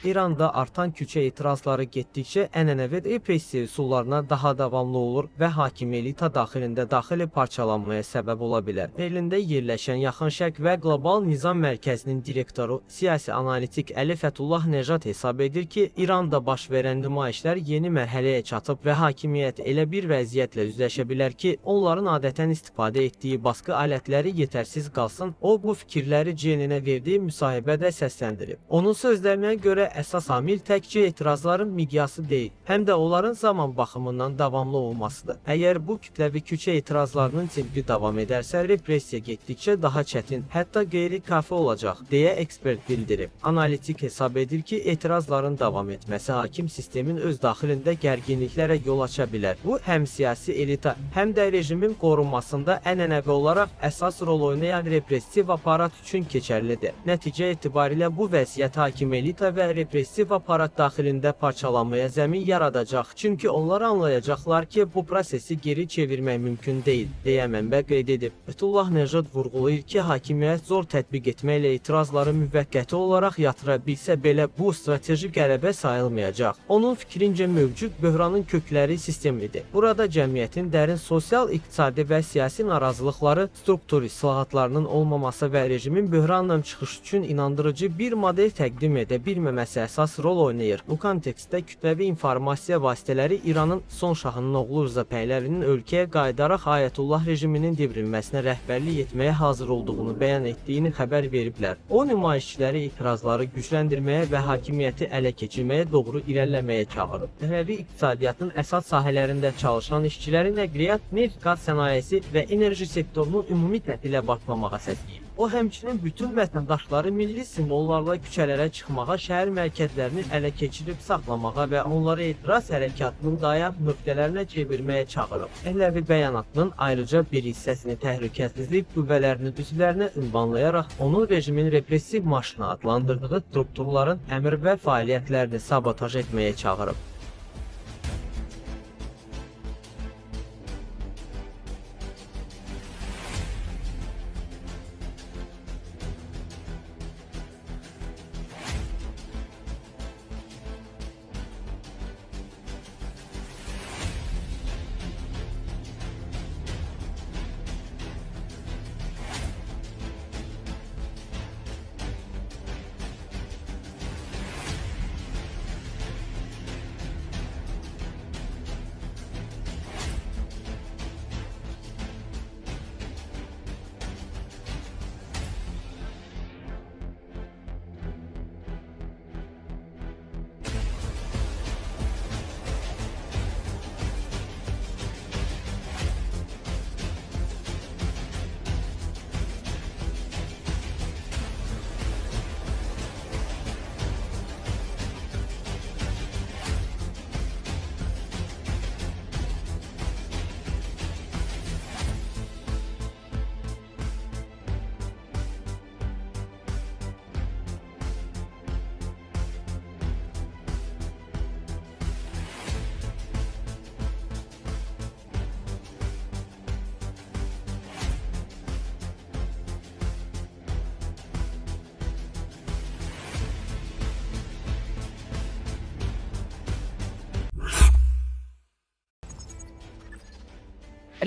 İranda artan küçə etirazları getdikcə ənənəvi repressiya üsullarına daha davamlı olur və hakimi elita daxilində daxili parçalanmaya səbəb ola bilər. Berlində yerləşən Yaxın Şərq və Qlobal Nizam Mərkəzinin direktoru, siyasi analitik Əli Fətullah Nejad hesab edir ki, İranda baş verən nümayişlər yeni mərhələyə çatıb və hakimiyyət elə bir vəziyyətlə üzləşə bilər ki, onların adətən istifadə etdiyi baskı alətləri yetərsiz qalsın. O, bu fikirləri CNN-ə verdiyi müsahibədə səsləndirib. Onun sözlərinə görə əsas amil təkcə etirazların miqyası deyil, həm də onların zaman baxımından davamlı olmasıdır. Əgər bu kütləvi küçə etirazlarının cibri davam edərsə, repressiya getdikcə daha çətin, hətta qeyri-kafi olacaq, deyə ekspert bildirib. Analitik hesab edir ki, etirazların davam etməsi hakim sistemin öz daxilində gərginliklərə yol aça bilər. Bu, həm siyasi elita, həm də rejimin qorunmasında ənənəvi olaraq əsas rol oynayan repressiv aparat üçün keçərlidir. Nəticə etibarilə bu vəziyyət hakim elita və repressiv aparat daxilində parçalanmaya zəmin yaradacaq. Çünki onlar anlayacaqlar ki, bu prosesi geri çevirmək mümkün deyil, deyə mənbə qeyd edib. Fətullah Nejad vurğulayır ki, hakimiyyət zor tətbiq etməklə etirazları müvəqqəti olaraq yatıra bilsə belə bu strateji qələbə sayılmayacaq. Onun fikrincə mövcud böhranın kökləri sistemlidir. Burada cəmiyyətin dərin sosial, iqtisadi və siyasi narazılıqları, struktur islahatlarının olmaması və rejimin böhranla çıxış üçün inandırıcı bir model təqdim edə bilməməsi əsas rol oynayır. Bu kontekstdə kütləvi informasiya vasitələri İranın son şahının oğlu Rza Pəhləvinin ölkəyə qayıdaraq Ayətullah rejiminin devrilməsinə rəhbərlik etməyə hazır olduğunu bəyan etdiyini xəbər veriblər. O, nümayişçiləri etirazları gücləndirməyə və hakimiyyəti ələ keçirməyə doğru irəliləməyə çağırıb. Əhəvi iqtisadiyyatın əsas sahələrində çalışan işçiləri nəqliyyat, neft, qaz sənayesi və enerji sektorunu ümumi təhdilə batmamağa səsləyib. O, həmçinin bütün vətəndaşları milli simvollarla küçələrə çıxmağa, şəhər mərkəzlərini ələ keçirib saxlamağa və onları etiraz hərəkatının dayaq nöqtələrinə çevirməyə çağırıb. Əhləvi bəyanatının ayrıca bir hissəsini təhlükəsizlik qüvvələrinin üzvlərinə ünvanlayaraq onu rejimin repressiv maşını adlandırdığı strukturların əmr və fəaliyyətlərini sabotaj etməyə çağırıb.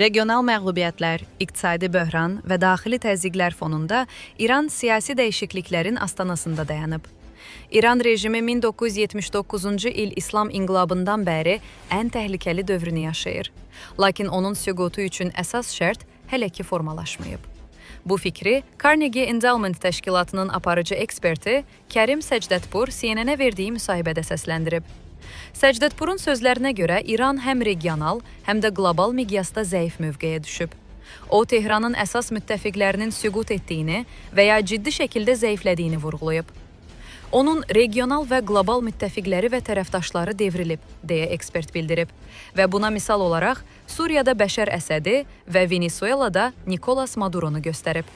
Regional məğlubiyyətlər, iqtisadi böhran və daxili təzyiqlər fonunda İran siyasi dəyişikliklərin astanasında dayanıb. İran rejimi 1979-cu il İslam inqilabından bəri ən təhlükəli dövrünü yaşayır. Lakin onun süqutu üçün əsas şərt hələ ki formalaşmayıb. Bu fikri Carnegie Endowment təşkilatının aparıcı eksperti Kərim Səcdətpur CNN-ə verdiyi müsahibədə səsləndirib. Səcdətpurun sözlərinə görə İran həm regional, həm də qlobal miqyasda zəif mövqeyə düşüb. O, Tehranın əsas müttəfiqlərinin süqut etdiyini və ya ciddi şəkildə zəiflədiyini vurğulayıb. Onun regional və qlobal müttəfiqləri və tərəfdaşları devrilib, deyə ekspert bildirib. Və buna misal olaraq Suriyada Bəşər Əsədi və Venezuelada Nikolas Maduronu göstərib.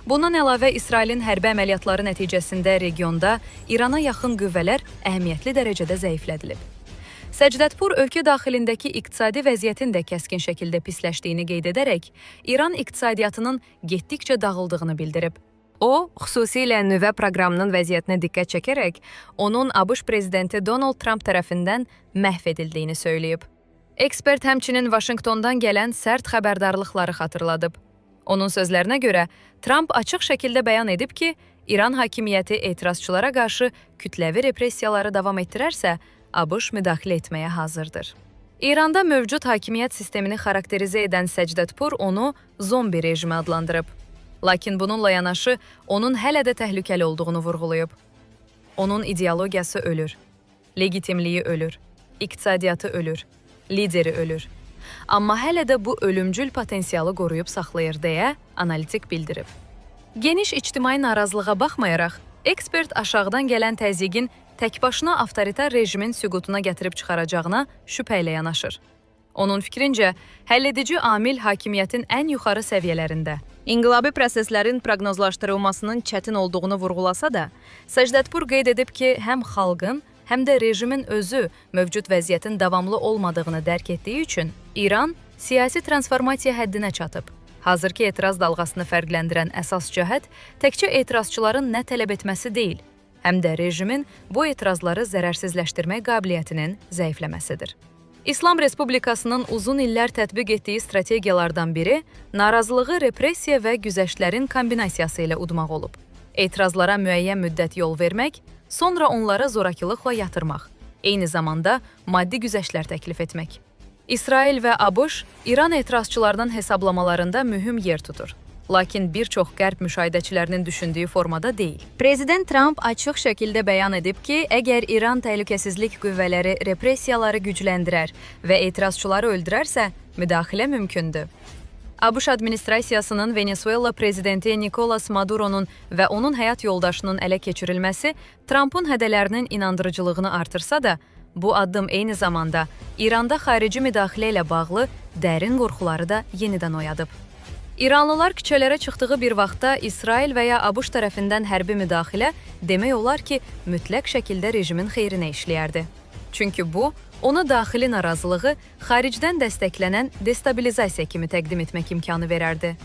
Bundan əlavə İsrailin hərbi əməliyyatları nəticəsində regionda İrana yaxın qüvvələr əhəmiyyətli dərəcədə zəiflədilib. Səcdətpur ölkə daxilindəki iqtisadi vəziyyətin də kəskin şəkildə pisləşdiyini qeyd edərək, İran iqtisadiyyatının getdikcə dağıldığını bildirib. O, xüsusilə nüvə proqramının vəziyyətinə diqqət çəkərək, onun ABŞ prezidenti Donald Trump tərəfindən məhv edildiyini söyləyib. Ekspert həmçinin Vaşinqtondan gələn sərt xəbərdarlıqları xatırladıb. Onun sözlərinə görə, Trump açıq şəkildə bəyan edib ki, İran hakimiyyəti etirazçılara qarşı kütləvi repressiyaları davam etdirərsə, ABŞ müdaxilə etməyə hazırdır. İranda mövcud hakimiyyət sistemini xarakterizə edən Səcdətpur onu zombi rejimi adlandırıb. Lakin bununla yanaşı, onun hələ də təhlükəli olduğunu vurğulayıb. Onun ideologiyası ölür, legitimliyi ölür, iqtisadiyyatı ölür, lideri ölür. Amma hələ də bu ölümcül potensialı qoruyub saxlayır deyə analitik bildirib. Geniş ictimai narazılığa baxmayaraq, ekspert aşağıdan gələn təzyiqin təkbaşına avtoritar rejimin süqutuna gətirib çıxaracağına şübhə ilə yanaşır. Onun fikrincə, həlledici amil hakimiyyətin ən yuxarı səviyyələrində. İnqilabi proseslərin proqnozlaşdırılmasının çətin olduğunu vurğulasa da, Səcdətpur qeyd edib ki, həm xalqın, həm də rejimin özü mövcud vəziyyətin davamlı olmadığını dərk etdiyi üçün İran siyasi transformasiya həddinə çatıb. Hazırki etiraz dalğasını fərqləndirən əsas cəhət təkcə etirazçıların nə tələb etməsi deyil, həm də rejimin bu etirazları zərərsizləşdirmək qabiliyyətinin zəifləməsidir. İslam Respublikasının uzun illər tətbiq etdiyi strategiyalardan biri narazılığı repressiya və güzəştlərin kombinasiyası ilə udmaq olub. Etirazlara müəyyən müddət yol vermək, sonra onları zorakılıqla yatırmaq, eyni zamanda maddi güzəştlər təklif etmək. İsrail və ABŞ İran etirazçılarının hesablamalarında mühüm yer tutur. Lakin bir çox qərb müşahidəçilərinin düşündüyü formada deyil. Prezident Trump açıq şəkildə bəyan edib ki, əgər İran təhlükəsizlik qüvvələri repressiyaları gücləndirər və etirazçıları öldürərsə, müdaxilə mümkündür. ABŞ administrasiyasının Venezuela prezidenti Nicolas Maduro'nun və onun həyat yoldaşının ələ keçirilməsi Trump'un hədələrinin inandırıcılığını artırsa da, bu addım eyni zamanda İranda xarici müdaxilə ilə bağlı dərin qorxuları da yenidən oyadıb. İranlılar küçələrə çıxdığı bir vaxtda İsrail və ya ABŞ tərəfindən hərbi müdaxilə demək olar ki, mütləq şəkildə rejimin xeyrinə işləyərdi. Çünki bu, ona daxili narazılığı xaricdən dəstəklənən destabilizasiya kimi təqdim etmək imkanı verərdi.